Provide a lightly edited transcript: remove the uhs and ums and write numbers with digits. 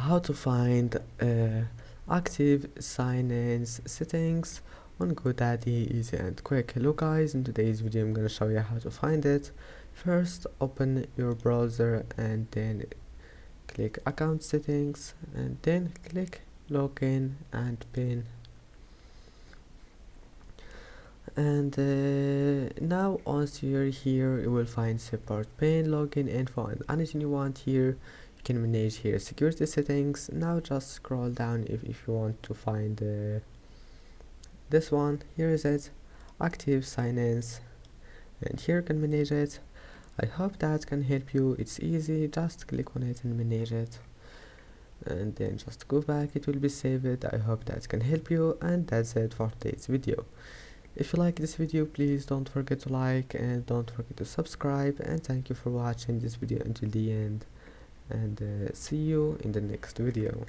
how to find active sign-ins settings on Godaddy, easy and quick. Hello guys, in today's video I'm gonna show you how to find it. First, open your browser and then click account settings and then click login and pin. And now once you're here, you will find support pin, login info, and anything you want here. You can manage here security settings. Now just scroll down if you want to find this one. Here is it, active sign-ins, and here you can manage it. I hope that can help you. It's easy, just click on it and manage it, and then just go back, it will be saved. I hope that can help you, and that's it for today's video. If you like this video, please don't forget to like and don't forget to subscribe, and thank you for watching this video until the end, and see you in the next video.